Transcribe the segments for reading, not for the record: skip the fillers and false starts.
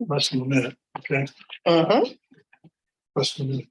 Less than a minute, okay? Less than a minute.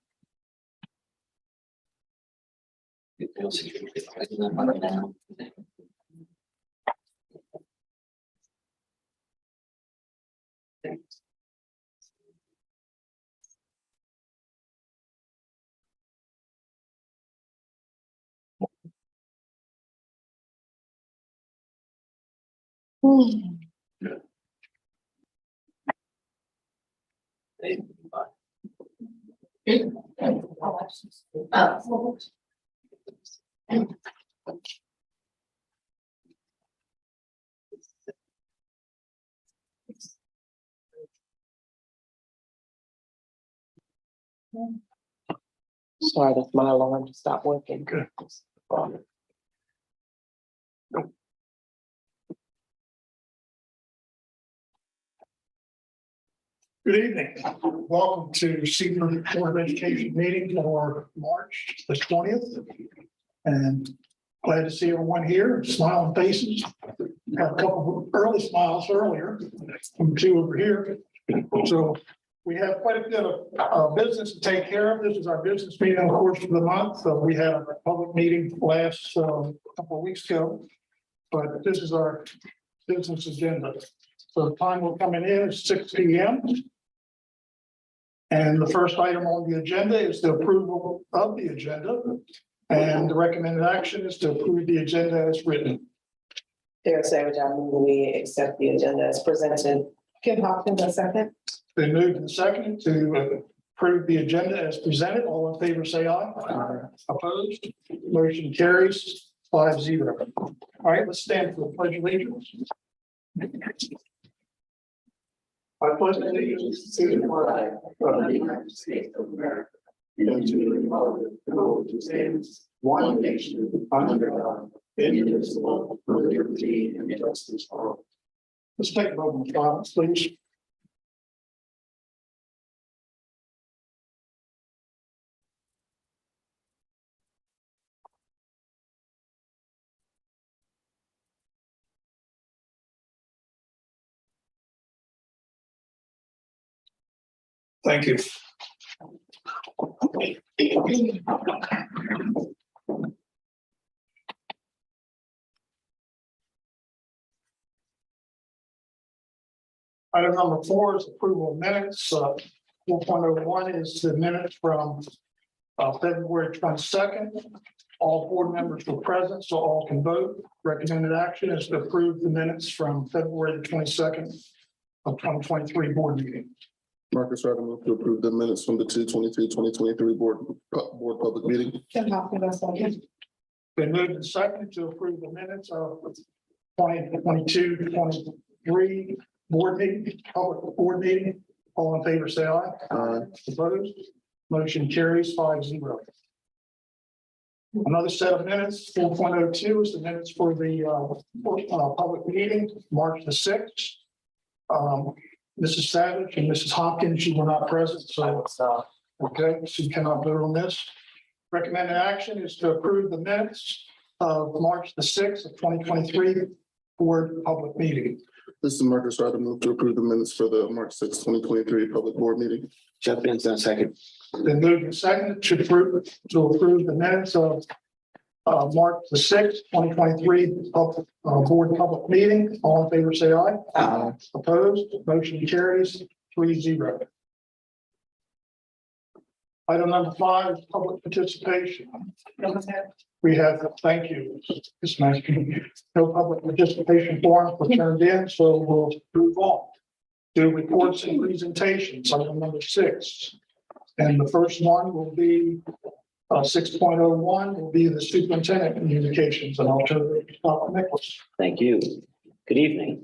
Sorry, that's my alarm to stop working. Good. Good evening. Welcome to Seaford Board of Education meeting for March the 20th. And glad to see everyone here, smiling faces. Had a couple of early smiles earlier from two over here. So we have quite a bit of business to take care of. This is our business meeting, of course, for the month. So we had a public meeting last couple of weeks ago, but this is our business agenda. So the time we're coming in is 6 p.m. And the first item on the agenda is the approval of the agenda. And the recommended action is to approve the agenda as written. Dear Savage, I move we accept the agenda as presented. Kim Hopkins, a second. Been moved and seconded to approve the agenda as presented. All in favor, say aye. Aye. Opposed? Motion carries 5-0. All right, let's stand for the pledge of allegiance. I pledge allegiance to the flag of the United States of America and to the republic for which it stands, one nation under God, indivisible, with liberty and justice for all. Let's take a moment of silence, please. Thank you. Item number 4 is approval of minutes. 4.01 is the minutes from February 22nd. All board members were present, so all can vote. Recommended action is to approve the minutes from February the 22nd of 2023 board meeting. Marcus Ryder, move to approve the minutes from the 2/22/2023 board public meeting. Kim Hopkins, a second. Been moved and seconded to approve the minutes of 2022-23 board meeting, public board meeting. All in favor, say aye. Aye. Opposed? Motion carries 5-0. Another set of minutes, 4.02 is the minutes for the public meeting, March the 6th. Mrs. Savage and Mrs. Hopkins, you were not present, so okay, so you cannot vote on this. Recommended action is to approve the minutes of March the 6th of 2023 board public meeting. This is Marcus Ryder, move to approve the minutes for the March 6, 2023 public board meeting. Jeff Benson, second. Then moved and seconded to approve the minutes of March the 6th, 2023 public board public meeting. All in favor, say aye. Aye. Opposed? Motion carries 3-0. Item number 5 is public participation. We have, thank you. It's nice. No public participation forms were turned in, so we'll move on to reports and presentations. Item number 6. And the first one will be 6.01 will be the superintendent communications, and I'll turn it to Dr. Nicholas. Thank you. Good evening.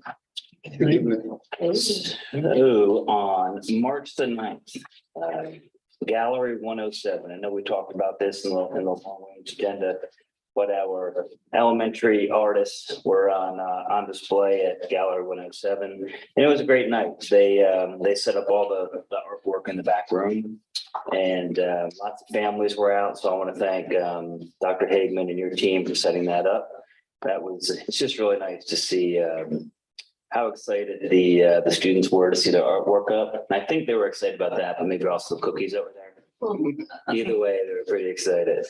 Good evening. So on March the 9th, Gallery 107. I know we talked about this in the long range agenda. but our elementary artists were on display at Gallery 107. And it was a great night. They set up all the artwork in the back room, and lots of families were out. So I want to thank Dr. Hagman and your team for setting that up. It's just really nice to see how excited the students were to see their artwork up. And I think they were excited about that, but maybe also the cookies over there. Either way, they were pretty excited.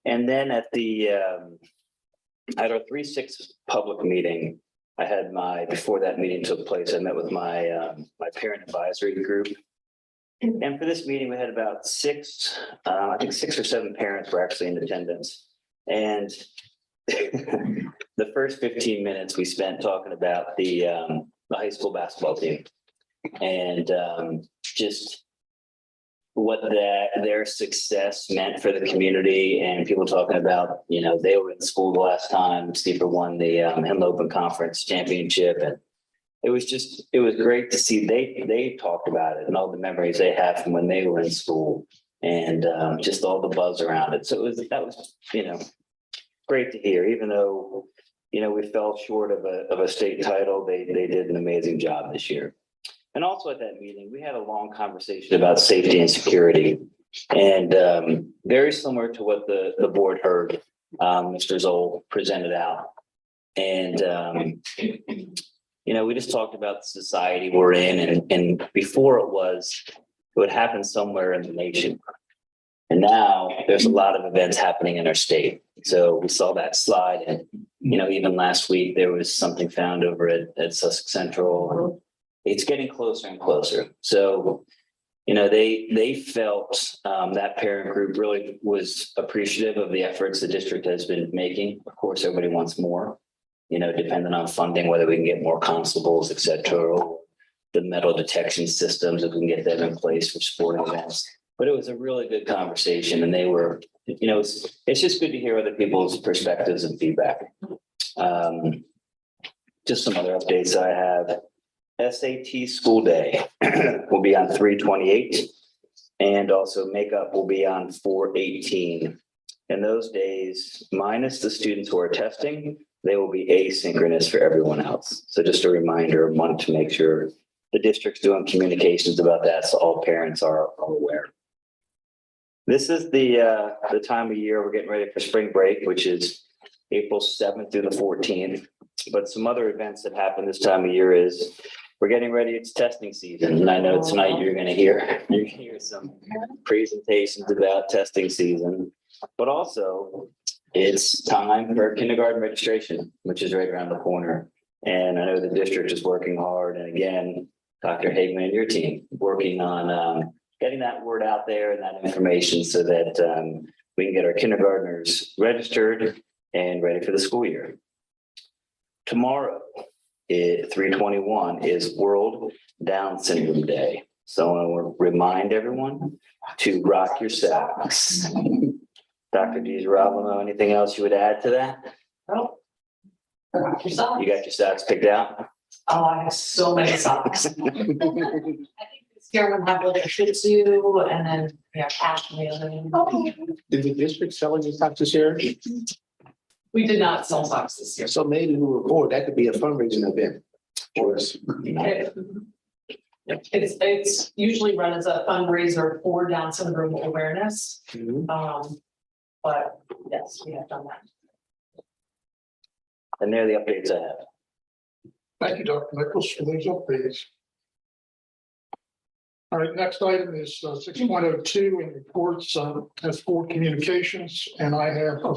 And then at our 3-6 public meeting, before that meeting took place, I met with my parent advisory group. And for this meeting, we had about 6 or 7 parents were actually in attendance. And the first 15 minutes we spent talking about the high school basketball team and just what their success meant for the community, and people talking about, they were in school the last time Seaford won the Henle Open Conference championship. And it was great to see they talked about it and all the memories they have from when they were in school, and just all the buzz around it. So that was great to hear, even though, we fell short of a state title. They did an amazing job this year. And also at that meeting, we had a long conversation about safety and security, and very similar to what the board heard Mr. Zoll presented out. And, we just talked about the society we're in, and before it would happen somewhere in the nation. And now there's a lot of events happening in our state. So we saw that slide, and, even last week, there was something found over at Sussex Central. It's getting closer and closer. So, they felt that parent group really was appreciative of the efforts the district has been making. Of course, everybody wants more, depending on funding, whether we can get more constables, et cetera, or the metal detection systems, if we can get that in place for sporting events. But it was a really good conversation, and they were, it's just good to hear other people's perspectives and feedback. Just some other updates I have. SAT school day will be on 3/28, and also makeup will be on 4/18. And those days, minus the students who are testing, they will be asynchronous for everyone else. So just a reminder, wanted to make sure the district's doing communications about that, so all parents are aware. This is the time of year we're getting ready for spring break, which is April 7th through the 14th. But some other events that happen this time of year is we're getting ready. It's testing season. And I know tonight you're going to hear some presentations about testing season, but also it's time for kindergarten registration, which is right around the corner. And I know the district is working hard. And again, Dr. Hagman and your team working on getting that word out there and that information so that we can get our kindergartners registered and ready for the school year. Tomorrow, 3/21 is World Down Syndrome Day. So I want to remind everyone to rock your socks. Dr. DiGirolamo, anything else you would add to that? No. You got your socks picked out? Oh, I have so many socks. I think this year we'll have like a Shih Tzu, and then we have Ashley. Did the district selling the socks this year? We did not sell socks this year. So maybe we were bored, that could be a fundraising event for us. It's usually run as a fundraiser for Down syndrome awareness. But yes, we have done that. And they're the updates I have. Thank you, Dr. Nichols, for those updates. All right, next item is 6.02 in reports, has 4 communications, and I have a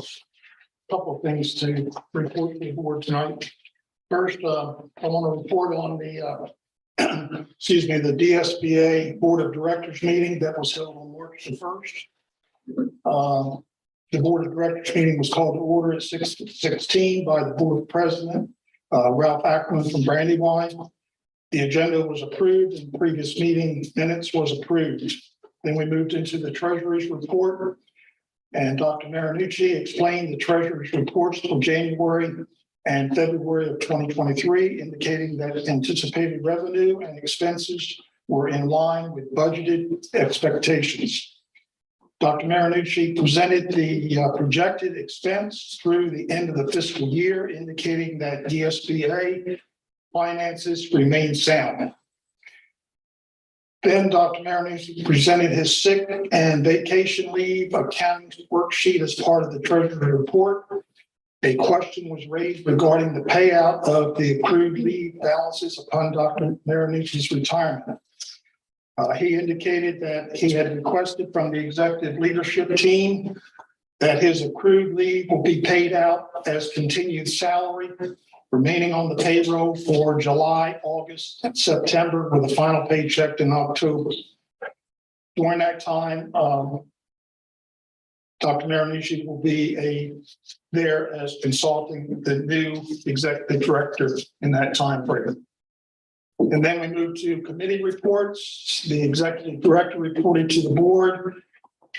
couple of things to report to the board tonight. First, I want to report on the the DSBA Board of Directors meeting that was held on March the 1st. The Board of Directors meeting was called to order at 6:16 by the Board President, Ralph Ackerman from Brandywine. The agenda was approved and previous meeting minutes was approved. Then we moved into the Treasurer's report, and Dr. Marinucci explained the Treasurer's reports for January and February of 2023, indicating that anticipated revenue and expenses were in line with budgeted expectations. Dr. Marinucci presented the projected expense through the end of the fiscal year, indicating that DSBA finances remain sound. Then Dr. Marinucci presented his sick and vacation leave accounting worksheet as part of the treasury report. A question was raised regarding the payout of the accrued leave balances upon Dr. Marinucci's retirement. He indicated that he had requested from the executive leadership team that his accrued leave will be paid out as continued salary, remaining on the payroll for July, August, and September, with a final paycheck in October. During that time, Dr. Marinucci will be there as consulting the new executive director in that time frame. And then we move to committee reports. The executive director reported to the board,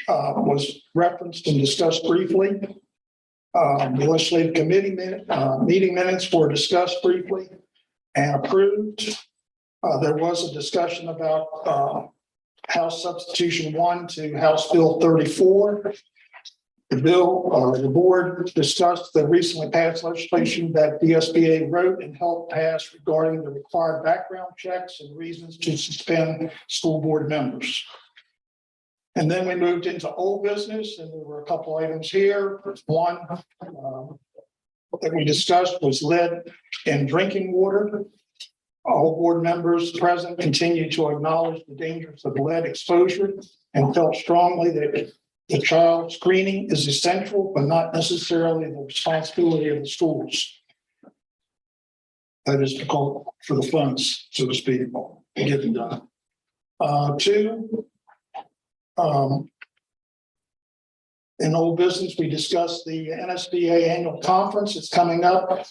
was referenced and discussed briefly. The legislative committee meeting minutes were discussed briefly and approved. There was a discussion about House Substitution 1 to House Bill 34. The board discussed the recently passed legislation that the SBA wrote and helped pass regarding the required background checks and reasons to suspend school board members. And then we moved into old business, and there were a couple items here. One that we discussed was lead in drinking water. All board members present continue to acknowledge the dangers of lead exposure and felt strongly that the child screening is essential, but not necessarily the responsibility of the schools. That is for the funds, so to speak, to get it done. Two, in old business, we discussed the NSBA annual conference. It's coming up.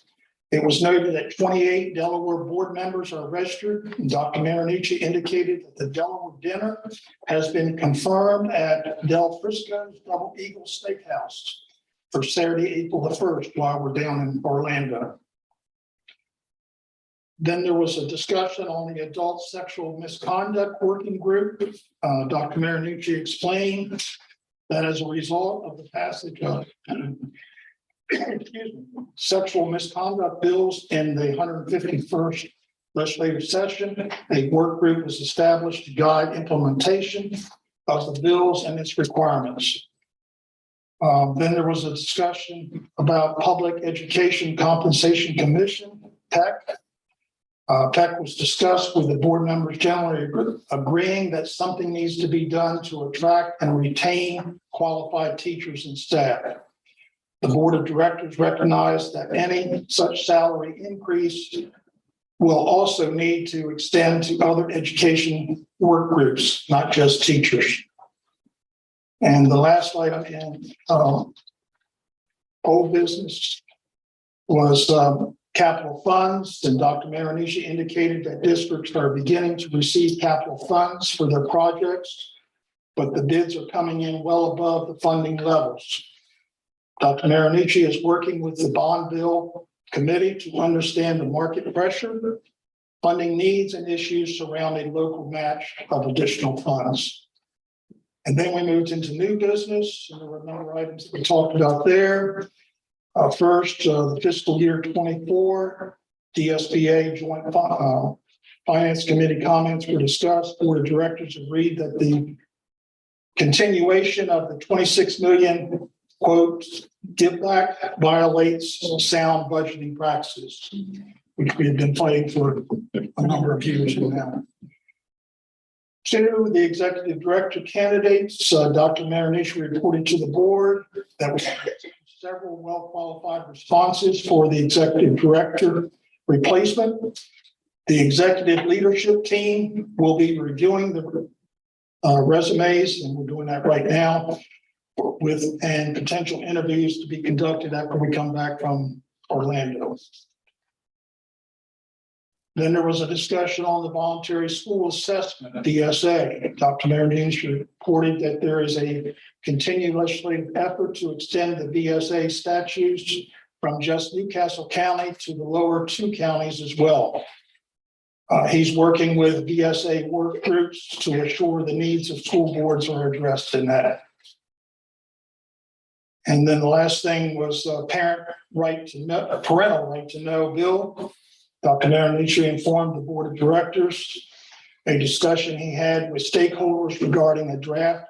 It was noted that 28 Delaware board members are registered. Dr. Marinucci indicated that the Delaware dinner has been confirmed at Del Frisco's Double Eagle Steakhouse for Saturday, April the 1st, while we're down in Orlando. Then there was a discussion on the adult sexual misconduct working group. Dr. Marinucci explained that as a result of the passage of sexual misconduct bills in the 151st legislative session, a work group was established to guide implementation of the bills and its requirements. Then there was a discussion about Public Education Compensation Commission, PEC. PEC was discussed with the board members generally agreeing that something needs to be done to attract and retain qualified teachers and staff. The board of directors recognized that any such salary increase will also need to extend to other education work groups, not just teachers. And the last item in old business was capital funds, and Dr. Marinucci indicated that districts are beginning to receive capital funds for their projects, but the bids are coming in well above the funding levels. Dr. Marinucci is working with the bond bill committee to understand the market pressure, funding needs, and issues surrounding local match of additional funds. And then we moved into new business, and there were a number of items that we talked about there. First, the fiscal year 24, DSBA Joint Finance Committee comments were discussed. Board of directors agreed that the continuation of the 26 million quote give back violates sound budgeting practices, which we have been fighting for a number of years now. Two, the executive director candidates, Dr. Marinucci reported to the board that we have several well-qualified responses for the executive director replacement. The executive leadership team will be reviewing the resumes, and we're doing that right now, and potential interviews to be conducted after we come back from Orlando. Then there was a discussion on the voluntary school assessment, VSA. Dr. Marinucci reported that there is a continued legislative effort to extend the VSA statutes from just Newcastle County to the lower two counties as well. He's working with VSA work groups to assure the needs of school boards are addressed in that. And then the last thing was parental right to know bill. Dr. Marinucci informed the board of directors a discussion he had with stakeholders regarding a draft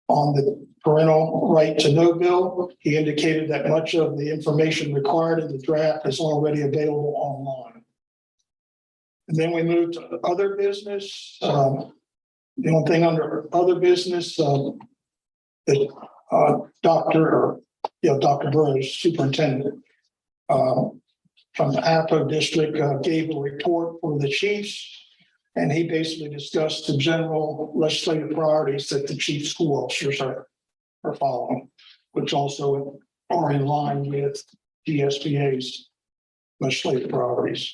on the parental right to know bill. He indicated that much of the information required in the draft is already available online. And then we moved to other business. The only thing under other business, Dr. Burroughs, superintendent from the APO district, gave a report for the chiefs. And he basically discussed the general legislative priorities that the chief school officers are following, which also are in line with GSBA's legislative priorities.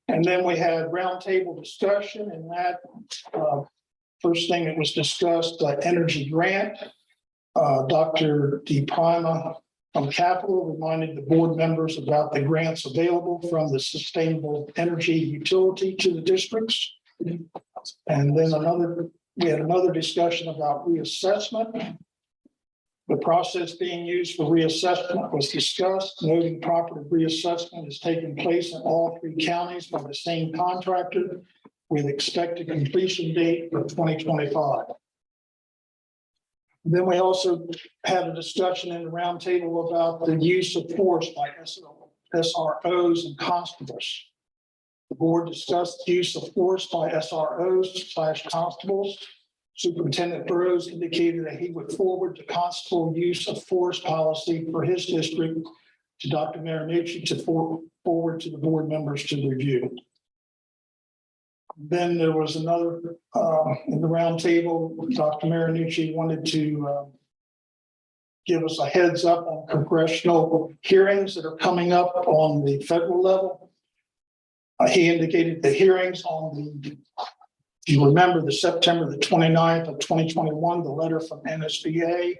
And then we had roundtable discussion, and that first thing that was discussed, energy grant. Dr. DePrima from Capital reminded the board members about the grants available from the sustainable energy utility to the districts. And then we had another discussion about reassessment. The process being used for reassessment was discussed, noting property reassessment is taking place in all three counties by the same contractor with expected completion date for 2025. Then we also had a discussion in the roundtable about the use of force by SROs and constables. The board discussed the use of force by SROs/constables. Superintendent Burroughs indicated that he would forward the constable use of force policy for his district to Dr. Marinucci to forward to the board members to review. Then there was another, in the roundtable, Dr. Marinucci wanted to give us a heads up on congressional hearings that are coming up on the federal level. He indicated the hearings on the, if you remember, the September the 29th of 2021, the letter from NSBA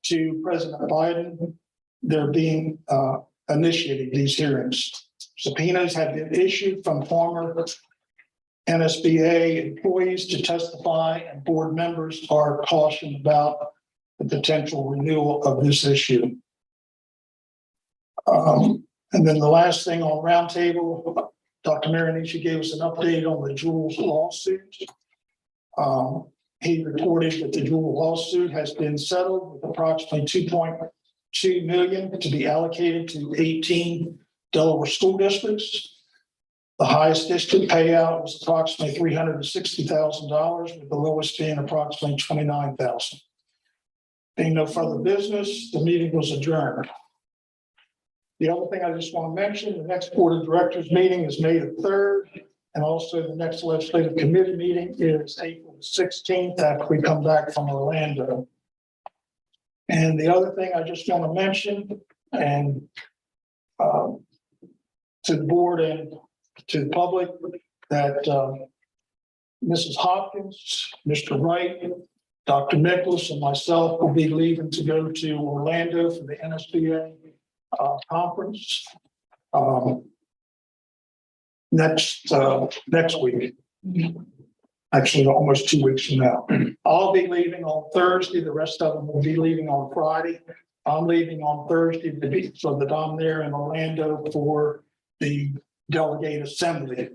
to President Biden, they're being initiated, these hearings. Subpoenas have been issued from former NSBA employees to testify, and board members are cautioned about the potential renewal of this issue. And then the last thing on roundtable, Dr. Marinucci gave us an update on the Jules lawsuit. He reported that the Jules lawsuit has been settled with approximately $2.2 million to be allocated to 18 Delaware school districts. The highest district payout was approximately $360,000, with the lowest being approximately $29,000. Being no further business, the meeting was adjourned. The other thing I just want to mention, the next board of directors meeting is May the 3rd, and also the next legislative committee meeting is April the 16th after we come back from Orlando. And the other thing I just want to mention, and to the board and to the public, that Mrs. Hopkins, Mr. Wright, Dr. Nicholas, and myself will be leaving to go to Orlando for the NSBA conference next week. Actually, almost 2 weeks from now. I'll be leaving on Thursday. The rest of them will be leaving on Friday. I'm leaving on Thursday so that I'm there in Orlando for the delegate assembly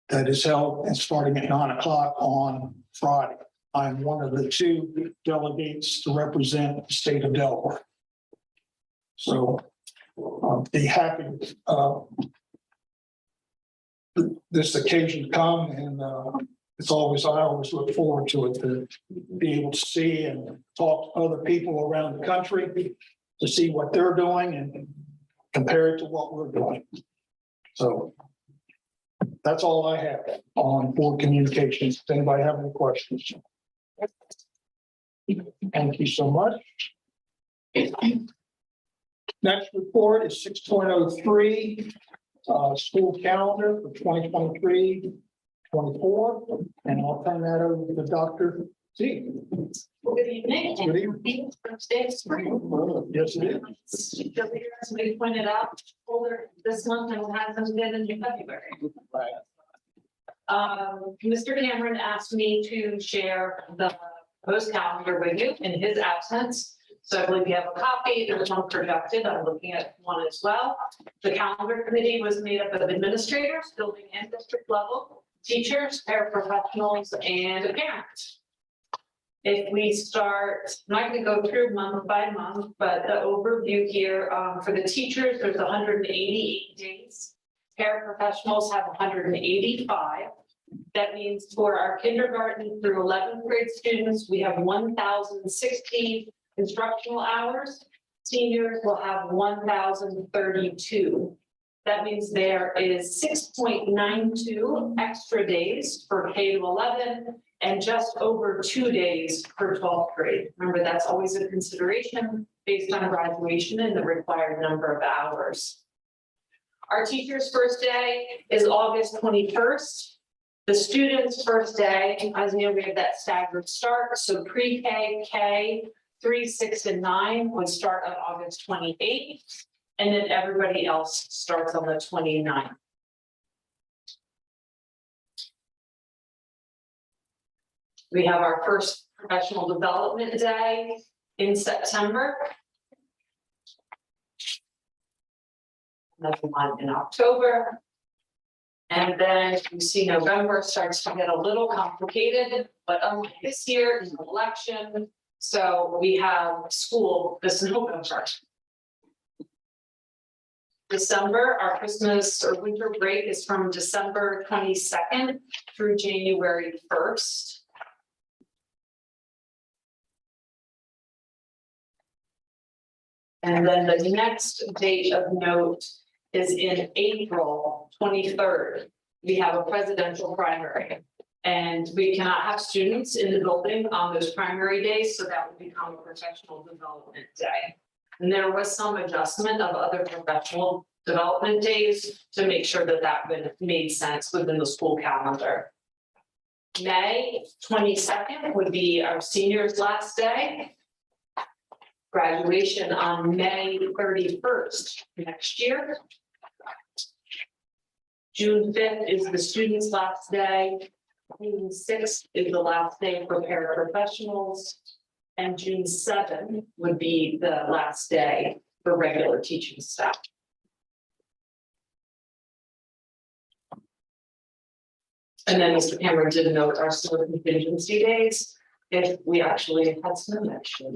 that is held and starting at 9 o'clock on Friday. I'm one of the 2 delegates to represent the state of Delaware. So I'll be happy this occasion to come, and I always look forward to it, to be able to see and talk to other people around the country to see what they're doing and compare it to what we're doing. So that's all I have on board communications. Does anybody have any questions? Thank you so much. Next report is 6.03, school calendar for 2023-24, and I'll turn that over to Dr. Z. Good evening. Good evening. First day of spring. Yes, it is. Somebody pointed out, older this month and hasn't been in February. Mr. Cameron asked me to share the proposed calendar with you in his absence. So I believe you have a copy, there's one projected, I'm looking at one as well. The calendar committee was made up of administrators, building and district level, teachers, paraprofessionals, and parents. If we start, I'm not gonna go through month by month, but the overview here, for the teachers, there's 188 days. Paraprofessionals have 185. That means for our kindergarten through 11th grade students, we have 1,060 instructional hours. Seniors will have 1,032. That means there is 6.92 extra days for K to 11 and just over 2 days for 12th grade. Remember, that's always a consideration based on graduation and the required number of hours. Our teacher's first day is August 21st. The student's first day, as you know, we have that staggered start. So pre-K, K, 3, 6, and 9 would start on August 28th. And then everybody else starts on the 29th. We have our first professional development day in September. Another one in October. And then you see November starts to get a little complicated, but unlike this year is an election. So we have school this November. December, our Christmas or winter break is from December 22nd through January 1st. And then the next date of note is in April 23rd. We have a presidential primary. And we cannot have students in the building on those primary days, so that will become a professional development day. And there was some adjustment of other professional development days to make sure that that made sense within the school calendar. May 22nd would be our seniors' last day. Graduation on May 31st next year. June 5th is the students' last day. June 6th is the last day for paraprofessionals. And June 7th would be the last day for regular teaching staff. And then Mr. Cameron did note our snow contingency days, if we actually had snow next year.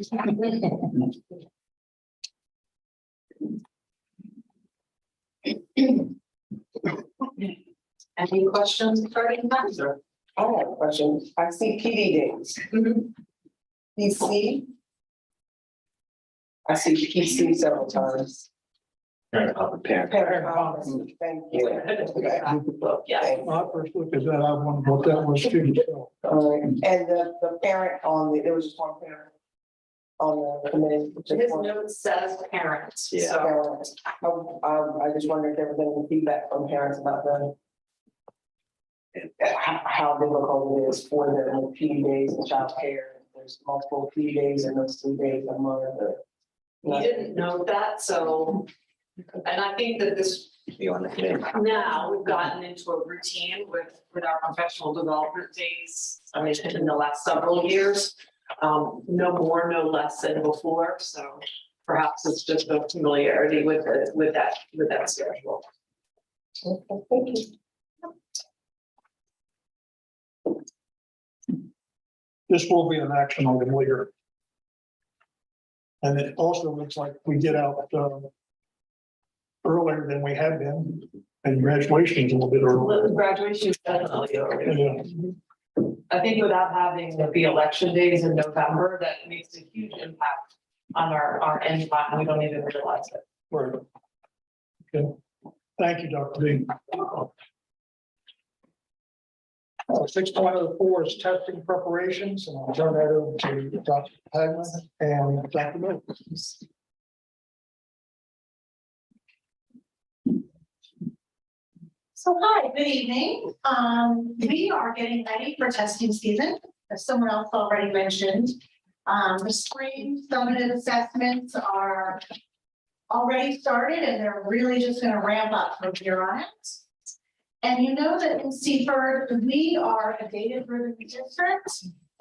Any questions regarding that? I have a question. I see PD days. PC. I see PC several times. Parent. Parent policy, thank you. Okay. Yeah, When I first looked at that, I wondered what that was too. So, All right, and the parent on the, there was just one parent on the committee. just his one note says parents, Yeah. so parent. I just wondered if there was any feedback from parents about the how difficult it is for them with PD days and childcare. There's multiple PD days and those 3 days a month. he didn't note that, so. And I think that this, You on the committee? now we've gotten into a routine with our professional development days. I mean, in the last several years, no more, no less than before, so perhaps it's just a familiarity with that schedule. Okay, thank you. this will be an action item later. And it also looks like we get out earlier than we have been, and graduation is a little bit earlier. Graduation is definitely early. Yeah. I think without having the election days in November, that makes a huge impact on our end time. We don't even realize it. Right. Okay, thank you, Dr. Dean. 6.04 is testing preparations, and I'll turn that over to Dr. Hagman and Dr. Miller. So hi, good evening. We are getting ready for testing season, as someone else already mentioned. The spring summative assessments are already started and they're really just going to ramp up from here on out. And you know that in Seaford, we are a data-driven district.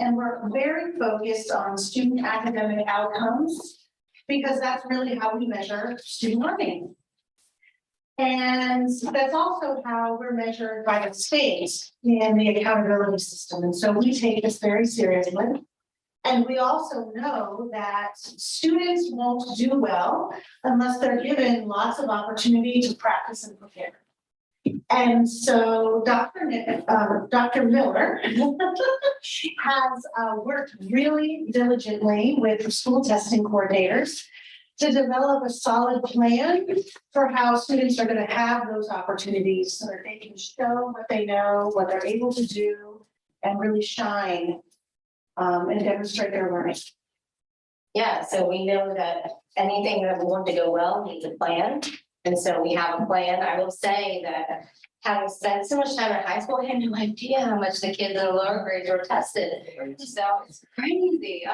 And we're very focused on student academic outcomes because that's really how we measure student learning. And that's also how we're measured by the state in the accountability system. And so we take this very seriously. And we also know that students won't do well unless they're given lots of opportunity to practice and prepare. And so Dr. Miller has worked really diligently with the school testing coordinators to develop a solid plan for how students are going to have those opportunities so that they can show what they know, what they're able to do, and really shine and demonstrate their learning. Yeah, so we know that anything that we want to go well needs a plan. And so we have a plan. I will say that having spent so much time in high school, I had no idea how much the kids in the lower grades were tested. So it's crazy.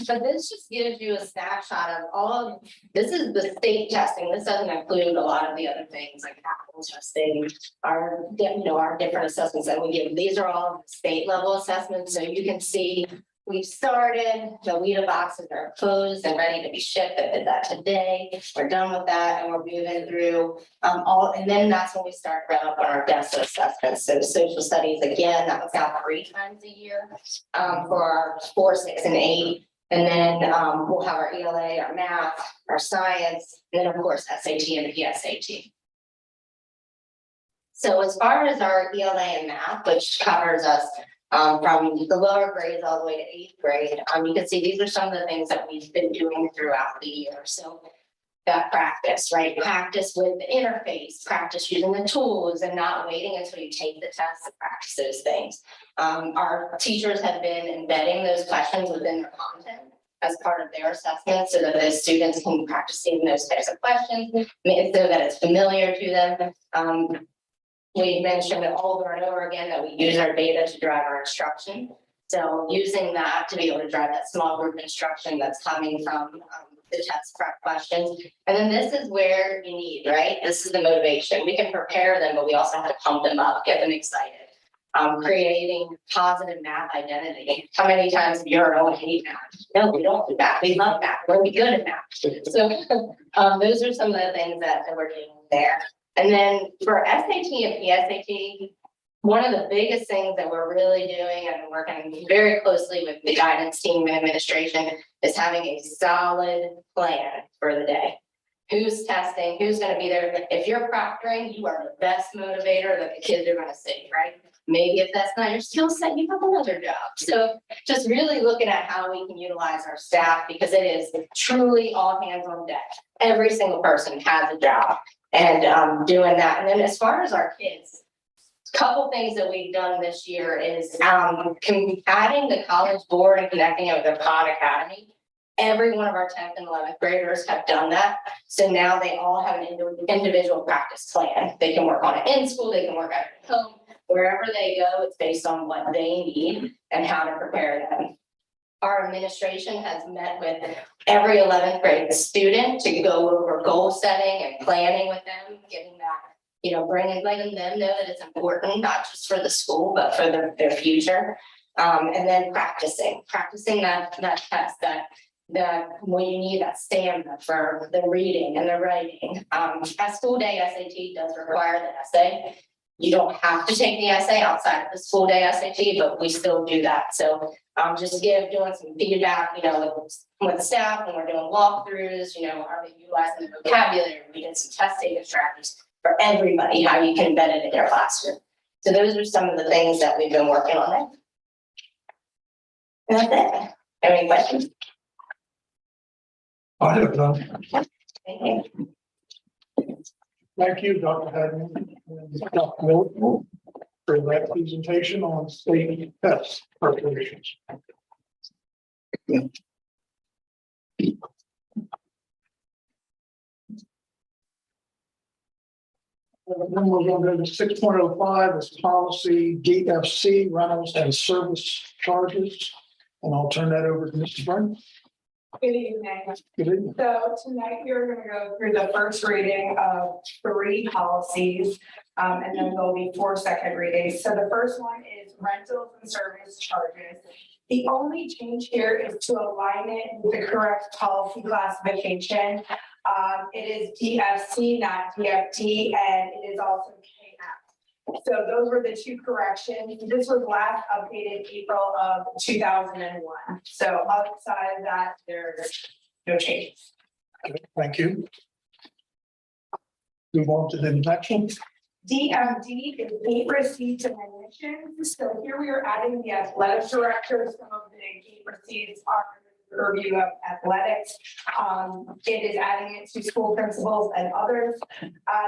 But this just gives you a snapshot of all, this is the state testing. This doesn't include a lot of the other things like Apple testing, our different assessments that we give. These are all state level assessments. So you can see we've started, the WIDA boxes are closed and ready to be shipped. I did that today. We're done with that and we're moving through and then that's when we start wrapping up on our DESA assessments. So social studies, again, that was out 3 times a year for our 4, 6, and 8. And then we'll have our ELA, our math, our science, and then of course SAT and PSAT. So as far as our ELA and math, which covers us from the lower grades all the way to 8th grade, you can see these are some of the things that we've been doing throughout the year. So that practice, right? Practice with the interface, practice using the tools and not waiting until you take the test to practice those things. Our teachers have been embedding those questions within their content as part of their assessment so that the students can practice using those types of questions, so that it's familiar to them. We mentioned it over and over again that we use our data to drive our instruction. So using that to be able to drive that small group instruction that's coming from the test prep questions. And then this is where you need, right? This is the motivation. We can prepare them, but we also have to pump them up, get them excited. Creating positive math identity. How many times have you heard, oh, I hate math? No, we don't do math. We love math. We're good at math. So those are some of the things that we're doing there. And then for SAT and PSAT, one of the biggest things that we're really doing and working very closely with the guidance team and administration is having a solid plan for the day. Who's testing, who's going to be there. If you're proctoring, you are the best motivator that the kids are going to see, right? Maybe if that's not your skill set, you have another job. So just really looking at how we can utilize our staff because it is truly all hands on deck. Every single person has a job and doing that. And then as far as our kids, couple things that we've done this year is adding the College Board and connecting it with their Khan Academy. Every one of our 10th and 11th graders have done that. So now they all have an individual practice plan. They can work on it in school, they can work at home, wherever they go, it's based on what they need and how to prepare them. Our administration has met with every 11th grade student to go over goal setting and planning with them, getting that, letting them know that it's important, not just for the school, but for their future. And then practicing that test, that when you need that stamina for the reading and the writing. At school day, SAT does require the essay. You don't have to take the essay outside of the school day SAT, but we still do that. So just doing some feedback, with staff when we're doing walkthroughs, are they utilizing the vocabulary? We did some test taking strategies for everybody, how you can embed it in their classroom. So those are some of the things that we've been working on there. And that's it. Any questions? I have none. Thank you. Thank you, Dr. Hadman and Dr. Miller, for that presentation on state test preparations. Then we're going to go to 6.05 as policy DFC rentals and service charges. And I'll turn that over to Mr. Byrne. Good evening. Good evening. So tonight you're going to go through the first reading of 3 policies, and then there'll be 4 second readings. So the first one is rentals and service charges. The only change here is to align it with the correct policy classification. It is DFC, not DFT, and it is also KF. So those were the two corrections. This was last updated April of 2001. So outside of that, there's no changes. Thank you. Move on to the next one. DMD is gate receipts and admissions. So here we are adding the athletic director. Some of the gate receipts are the purview of athletics. It is adding it to school principals and others.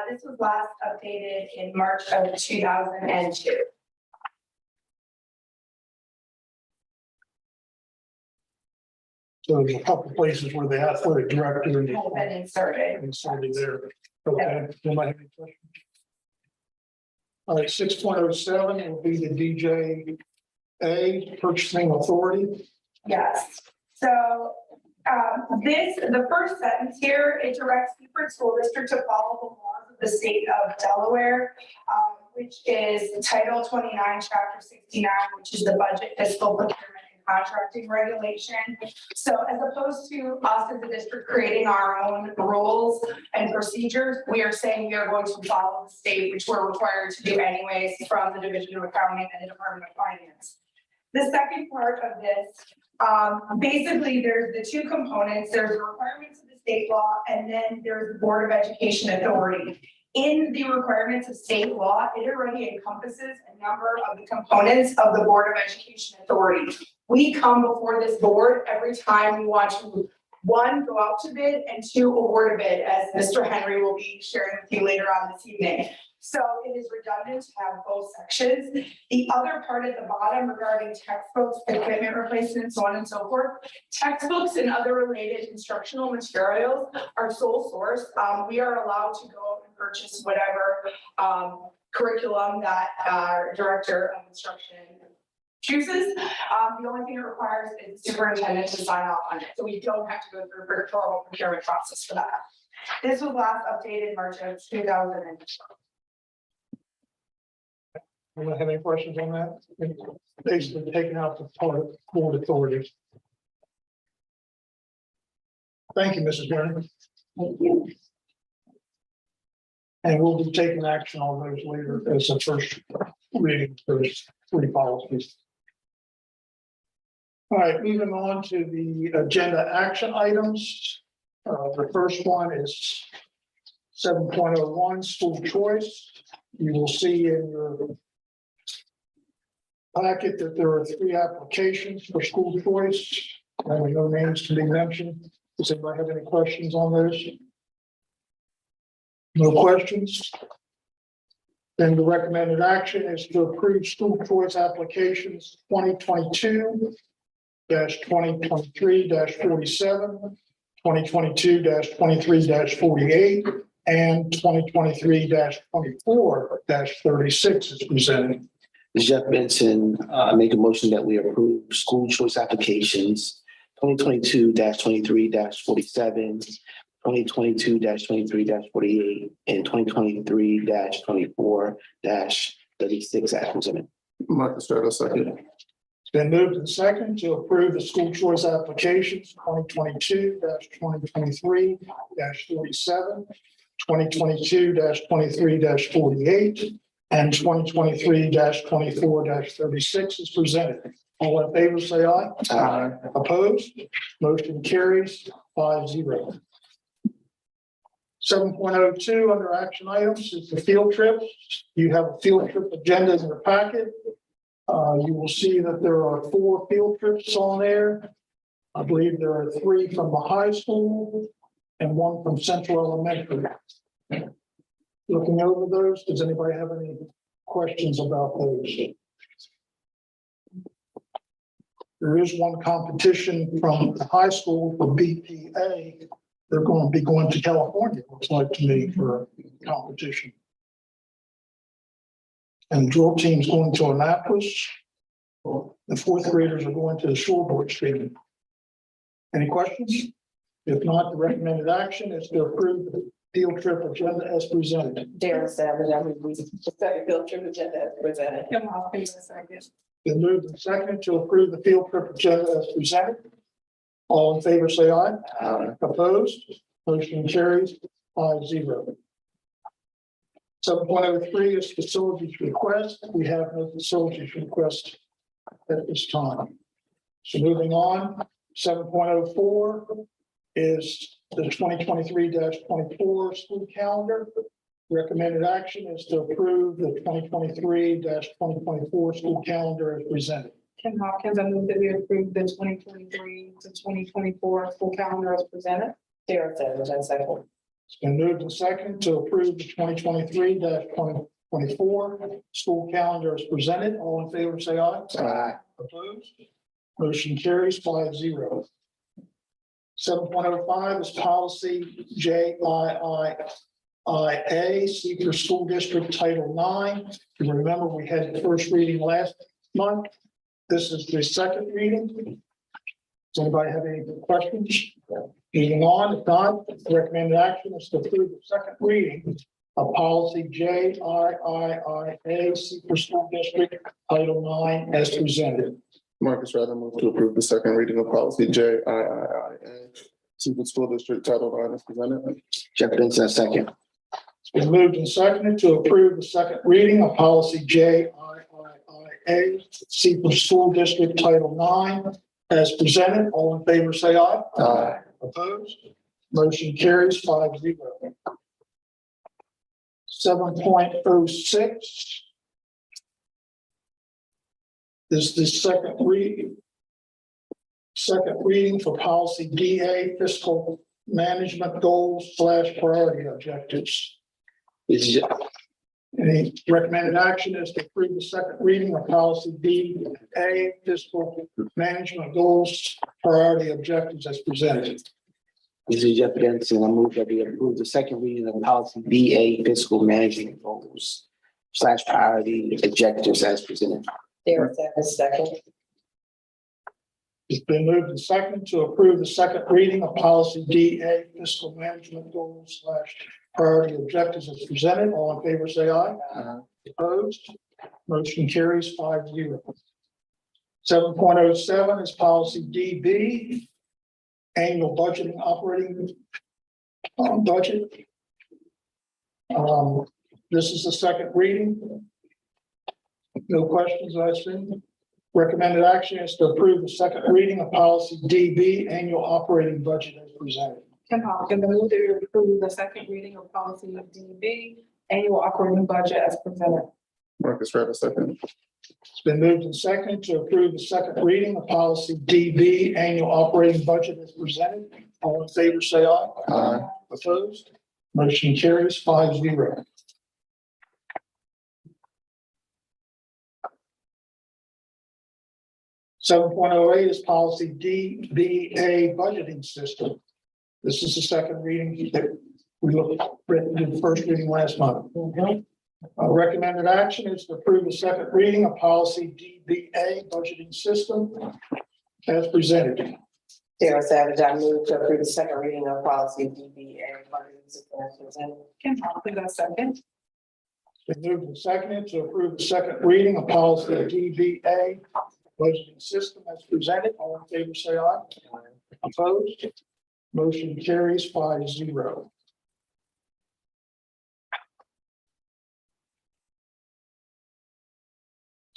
This was last updated in March of 2002. So there's a couple of places where the athletic director Has been inserted. inserted there. Okay, anybody have any questions? All right, 6.07 will be the DJA purchasing authority. Yes, so the first sentence here, it directs Seaford School District to follow the laws of the state of Delaware, which is Title 29, Chapter 69, which is the budget, fiscal, procurement, and contracting regulation. So as opposed to us as a district creating our own rules and procedures, we are saying we are going to follow the state, which we're required to do anyways from the Division of Accounting and the Department of Finance. The second part of this, basically there's the two components. There's the requirements of the state law, and then there's the Board of Education authority. In the requirements of state law, it already encompasses a number of the components of the Board of Education authority. We come before this board every time we want to, one, go out to bid, and two, award a bid, as Mr. Henry will be sharing with you later on this evening. So it is redundant to have both sections. The other part at the bottom regarding textbooks, equipment replacement, so on and so forth. Textbooks and other related instructional materials are sole source. We are allowed to go and purchase whatever curriculum that our director of instruction chooses. The only thing it requires is the superintendent to sign off on it. So we don't have to go through a formal procurement process for that. This was last updated March of 2000. Anyone have any questions on that? Basically taking out the part of board authority. Thank you, Mrs. Warren. Thank you. And we'll be taking action on those later as the first reading for those three policies. All right, moving on to the agenda action items. The first one is 7.01 school choice. You will see in your packet that there are 3 applications for school choice. And no names to be mentioned. Does anybody have any questions on those? No questions? Then the recommended action is to approve school choice applications 2022-2023-47, 2022-23-48, and 2023-24-36 is presented. As Jeff mentioned, I make a motion that we approve school choice applications 2022-23-47, 2022-23-48, and 2023-24-36 as presented. Michael Sturda, second. It's been moved and second to approve the school choice applications 2022-2023-47, 2022-23-48, and 2023-24-36 is presented. All in favor, say aye. Aye. Opposed? Motion carries 5-0. 7.02 under action items is the field trips. You have a field trip agenda in your packet. You will see that there are 4 field trips on there. I believe there are 3 from the high school and 1 from Central Elementary. Looking over those, does anybody have any questions about those? There is one competition from the high school for BPA. They're going to be going to California, looks like to me, for competition. And the drill team's going to Annapolis. The 4th graders are going to the shoreboard stadium. Any questions? If not, the recommended action is to approve the field trip agenda as presented. Darren said that we the second field trip agenda as presented. Come on, please a second. Been moved and seconded to approve the field trip agenda as presented. All in favor, say aye. Aye. Opposed? Motion carries 5-0. 7.03 is facilities request. We have no facilities request at this time. So moving on, 7.04 is the 2023-24 school calendar. Recommended action is to approve the 2023-2024 school calendar as presented. Kim Hopkins, I move that we approve the 2023 to 2024 school calendar as presented. Sarah Savage, I second. It's been moved and seconded to approve the 2023-2024 school calendar as presented. All in favor, say aye. Aye. Opposed? Motion carries 5-0. 7.05 is policy JIIIA, Seaford School District Title IX. You remember we had the first reading last month. This is the second reading. Does anybody have any questions? Moving on, if not, recommended action is to approve the second reading of policy JIIIA, Seaford School District Title IX as presented. Marcus Rather move to approve the second reading of policy JIIIA, Seaford School District Title IX as presented. Jeff Benson, second. It's been moved and seconded to approve the second reading of policy JIIIA, Seaford School District Title IX as presented. All in favor, say aye. Aye. Opposed? Motion carries 5-0. 7.06 is the second reading for policy DA, fiscal management goals / priority objectives. This is, Any recommended action is to approve the second reading of policy DA, fiscal management goals / priority objectives as presented. Jeff Benson. I move that we approve the second reading of policy BA fiscal management goals / priority objectives as presented. Sarah Savage, second. It's been moved and seconded to approve the second reading of policy DA, fiscal management goals / priority objectives as presented. All in favor, say aye. Opposed? Motion carries 5-0. 7.07 is policy DB, annual budgeting operating budget. This is the second reading. No questions, I assume. Recommended action is to approve the second reading of policy DB, annual operating budget as presented. Kim Hopkins, I move that we approve the second reading of policy DB, annual operating budget as presented. Marcus Rather second. It's been moved and seconded to approve the second reading of policy DB, annual operating budget as presented. All in favor, say aye. Aye. Opposed? Motion carries 5-0. .08 is policy DBA budgeting system. This is the second reading that we looked at the first reading last month. Recommended action is to approve the second reading of policy DBA budgeting system as presented. Sarah Savage, I move to approve the second reading of policy DBA budgeting system as presented. Kim Hopkins, I second. Been moved and seconded to approve the second reading of policy DBA budgeting system as presented. All in favor, say aye. Opposed? Motion carries 5-0.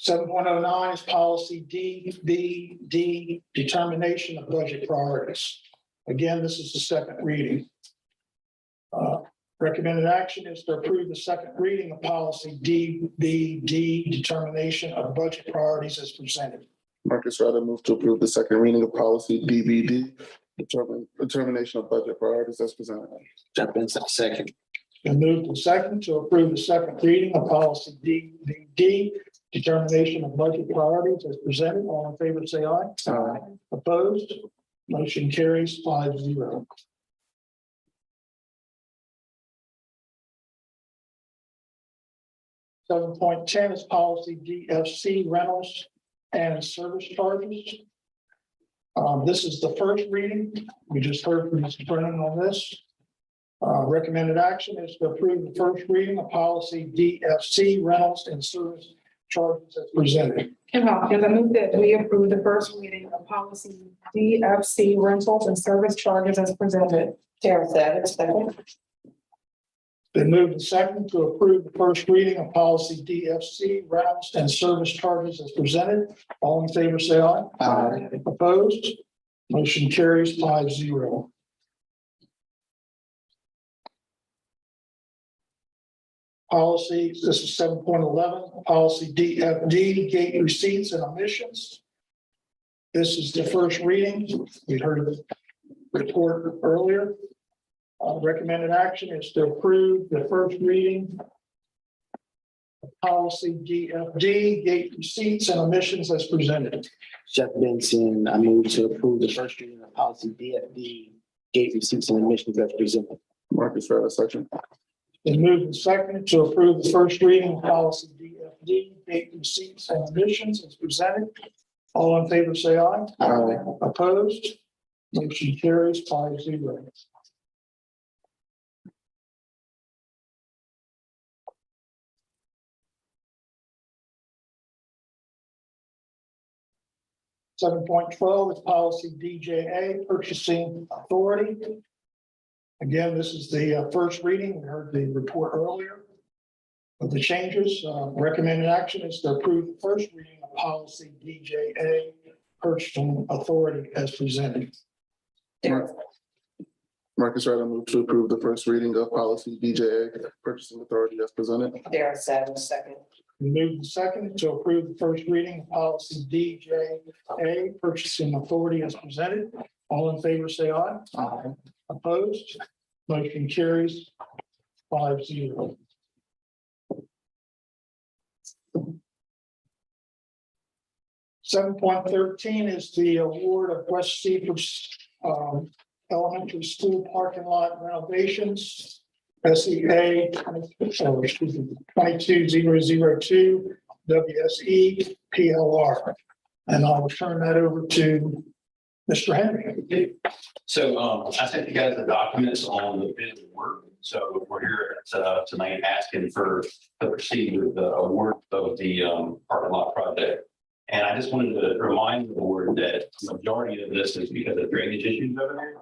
.09 is policy DBD, determination of budget priorities. Again, this is the second reading. Recommended action is to approve the second reading of policy DBD, determination of budget priorities as presented. Marcus Rather move to approve the second reading of policy DBD, determination of budget priorities as presented. Jeff Benson, second. Been moved and seconded to approve the second reading of policy DBD, determination of budget priorities as presented. All in favor, say aye. Aye. Opposed? Motion carries 5-0. .10 is policy DFC, rentals and service charges. This is the first reading. We just heard from Mr. Brennan on this. Recommended action is to approve the first reading of policy DFC, rentals and service charges as presented. Kim Hopkins, I move that we approve the first reading of policy DFC rentals and service charges as presented. Sarah Savage, second. Been moved and seconded to approve the first reading of policy DFC rentals and service charges as presented. All in favor, say aye. Aye. Opposed? Motion carries 5-0. Policy, this is 7.11, policy DFD, gate receipts and omissions. This is the first reading. We heard the report earlier. Recommended action is to approve the first reading of policy DFD, gate receipts and omissions as presented. Jeff Benson, I move to approve the first reading of policy DFD, gate receipts and admissions as presented. Marcus Rhoda, second. Been moved and seconded to approve the first reading of policy DFD, gate receipts and omissions as presented. All in favor, say aye. Aye. Opposed? Motion carries 5-0. Seven point 12 is policy DJA, purchasing authority. Again, this is the first reading. We heard the report earlier of the changes. Recommended action is to approve the first reading of policy DJA, purchasing authority as presented. Marcus Rhoda, move to approve the first reading of policy BJA, purchasing authority as presented. Sarah Savage, second. Moved and seconded to approve the first reading of policy DJA, purchasing authority as presented. All in favor, say aye. Aye. Opposed? Motion carries 5-0. Seven point 13 is the award of West Seaford Elementary School parking lot renovations. SEA 22002 WSE PLR. And I'll turn that over to Mr. Henry. So I sent you guys the documents on the bid of work. So we're here tonight asking to proceed with the award of the parking lot project. And I just wanted to remind the board that the majority of this is because of drainage issues over there.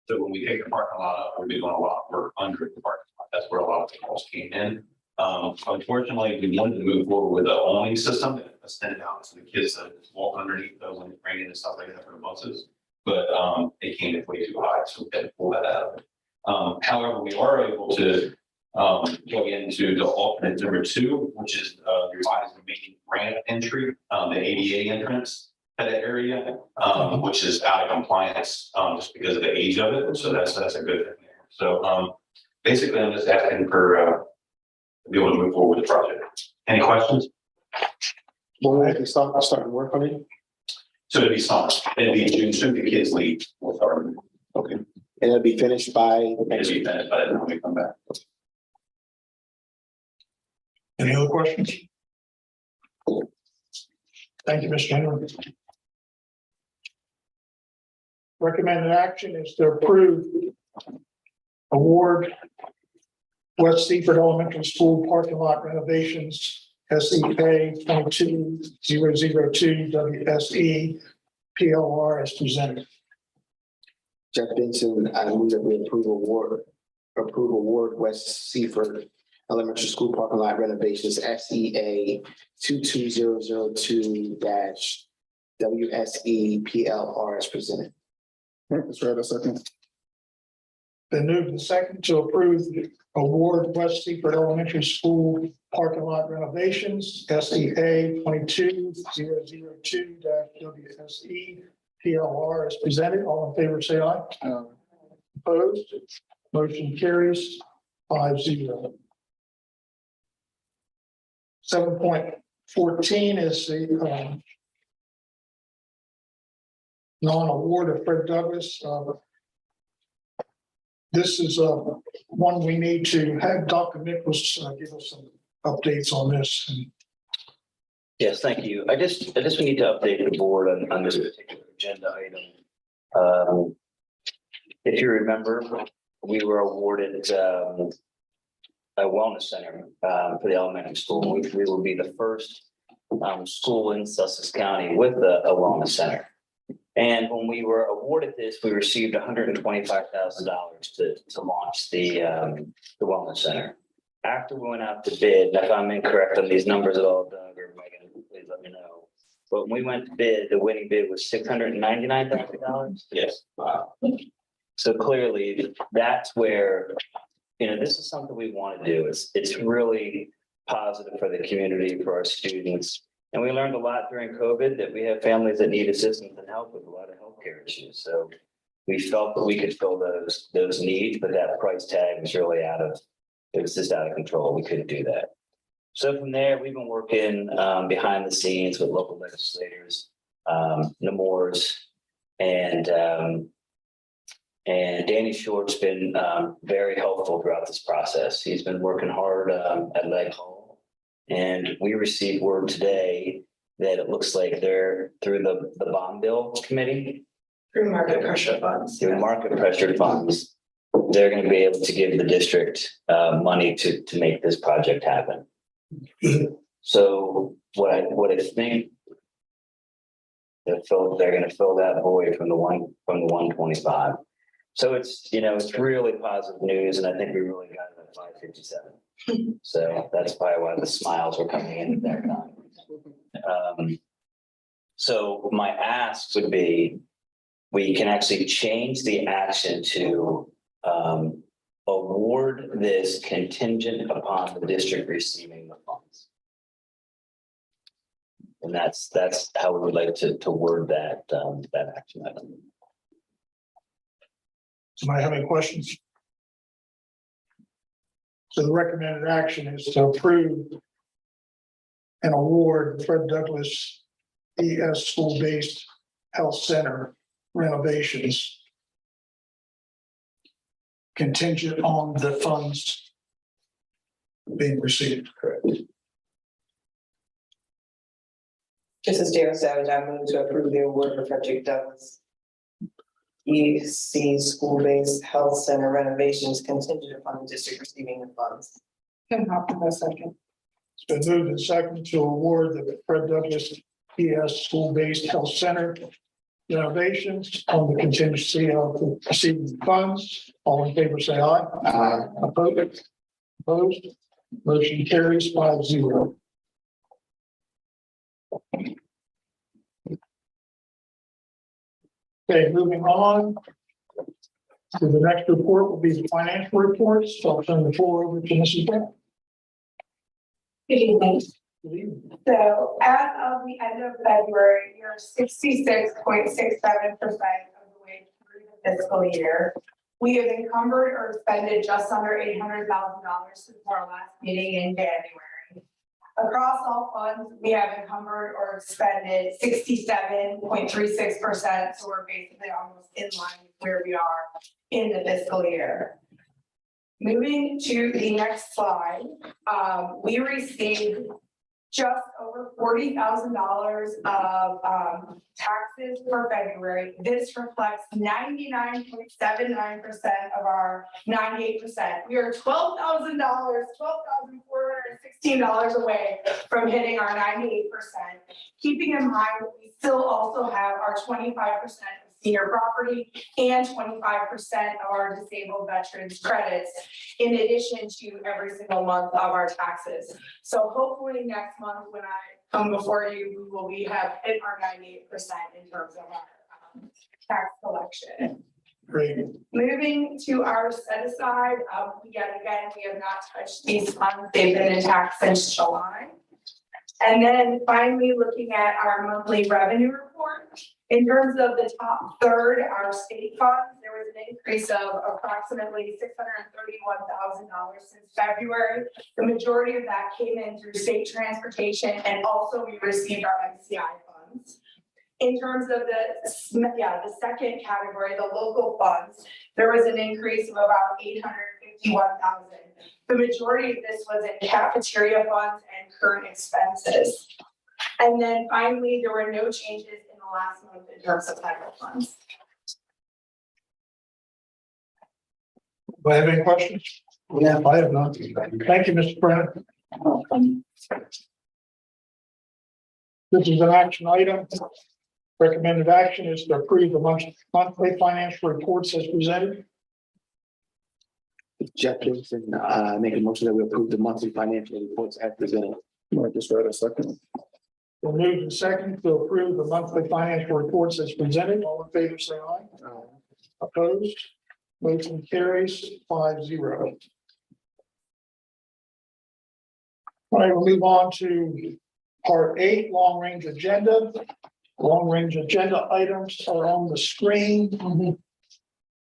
So when we take the parking lot up, we're doing a lot of work under the parking lot. That's where a lot of the costs came in. Unfortunately, we wanted to move forward with a awning system that extended out so the kids walk underneath those when it's raining and stuff like that for the buses. But it came in way too high, so we had to pull that out of it. However, we are able to go into the alternate number 2, which is revised the main ramp entry, the ADA entrance to that area, which is out of compliance just because of the age of it. So that's a good thing there. So basically, I'm just asking for to be able to move forward with the project. Any questions? When will we start work on it? So it'd be summer. It'd be June, soon the kids leave. We'll start. Okay. And it'll be finished by It'll be finished by the time we come back. Any other questions? Thank you, Mr. Henry. Recommended action is to approve award West Seaford Elementary School parking lot renovations, SEA 22002 WSE PLR as presented. Jeff Benson, I move that we approve award West Seaford Elementary School parking lot renovations, SEA 22002 WSE PLR as presented. Marcus Rhoda, second. Been moved and second to approve the award West Seaford Elementary School parking lot renovations, SEA 22002 WSE PLR as presented. All in favor, say aye. Opposed? Motion carries 5-0. 7.14 is the non-award of Fred Douglas. This is one we need to have Dr. Nichols give us some updates on this. Yes, thank you. I just we need to update the board on this particular agenda item. If you remember, we were awarded a wellness center for the elementary school. We will be the first school in Sussex County with a wellness center. And when we were awarded this, we received $125,000 to launch the wellness center. After we went out to bid, and if I'm incorrect on these numbers at all, Doug or Megan, please let me know. But when we went to bid, the winning bid was $699,000. Yes. So clearly, that's where, this is something we want to do. It's really positive for the community, for our students. And we learned a lot during COVID that we have families that need assistance and help with a lot of healthcare issues. So we felt that we could fill those needs, but that price tag was really it was just out of control. We couldn't do that. So from there, we've been working behind the scenes with local legislators, Nemours, and Danny Short's been very helpful throughout this process. He's been working hard at Leg Hall, and we received word today that it looks like they're through the bond bill committee. Through market pressure funds. Through market pressure funds, they're going to be able to give the district money to make this project happen. So what I think they're going to fill that void from the 125. So it's really positive news, and I think we really got it at 557. So that's probably why the smiles were coming in at that time. So my ask would be, we can actually change the action to award this contingent upon the district receiving the funds. And that's how we would like to word that action item. Somebody have any questions? So the recommended action is to approve and award Fred Douglass ES School-Based Health Center renovations contingent on the funds being received. Correct. This is Darren Savage. I move to approve the award for Frederick Douglass EC School-Based Health Center renovations contingent upon the district receiving the funds. Kim Hopkins, second. It's been moved and seconded to award the Fred Douglass ES School-Based Health Center renovations on the contingency of the receiving funds. All in favor, say aye. Aye. Opposed? Opposed? Motion carries 5-0. Okay, moving on to the next report will be the financial reports. So I'll turn the floor over to Mrs. Brown. Good evening. Good evening. So as of the end of February, you're 66.67% of the way through the fiscal year. We have encumbered or expended just under $800,000 since our last meeting in January. Across all funds, we have encumbered or expended 67.36%. So we're basically almost in line with where we are in the fiscal year. Moving to the next slide, we received just over $40,000 of taxes for February. This reflects 99.79% of our 98%. We are $12,416 away from hitting our 98%. Keeping in mind that we still also have our 25% of senior property and 25% of our disabled veterans credits, in addition to every single month of our taxes. So hopefully next month when I come before you, we have hit our 98% in terms of our tax collection. Great. Moving to our set aside, yet again, we have not touched these funds. They've been intact since July. And then finally, looking at our monthly revenue report. In terms of the top third, our state funds, there was an increase of approximately $631,000 since February. The majority of that came in through state transportation, and also we received our MCI funds. In terms of the second category, the local funds, there was an increase of about $851,000. The majority of this was in cafeteria funds and current expenses. And then finally, there were no changes in the last month in terms of federal funds. Do I have any questions? Yeah, I have none. Thank you, Mr. Brennan. This is an action item. Recommended action is to approve the monthly financial reports as presented. Jeff Davidson, make a motion that we approve the monthly financial reports as presented. Marcus Ryder, second. Been moved and second to approve the monthly financial reports as presented. All in favor, say aye. Opposed? Motion carries 5-0. All right, we'll move on to part 8, long range agenda. Long range agenda items are on the screen.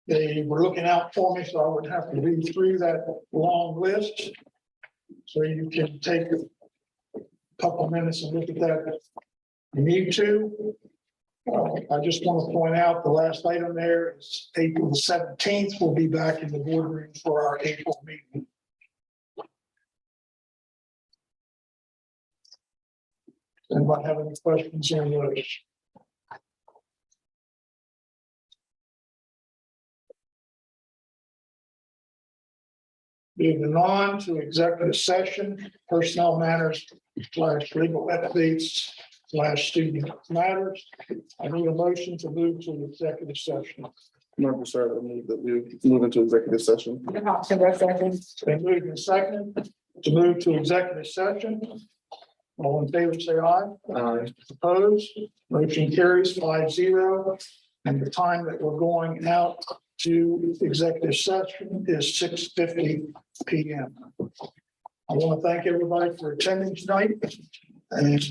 They were looking out for me, so I would have to read through that long list. So you can take a couple minutes and look at that if you need to. I just want to point out the last item there is April the 17th. We'll be back in the boardroom for our April meeting. Anybody have any questions on those? Moving on to executive session, personnel matters / legal updates / student matters. I need a motion to move to executive session. Marcus Ryder, move that we move into executive session. Been moved and seconded to move to executive session. All in favor, say aye. Opposed? Motion carries 5-0. And the time that we're going out to executive session is 6:50 p.m. I want to thank everybody for attending tonight and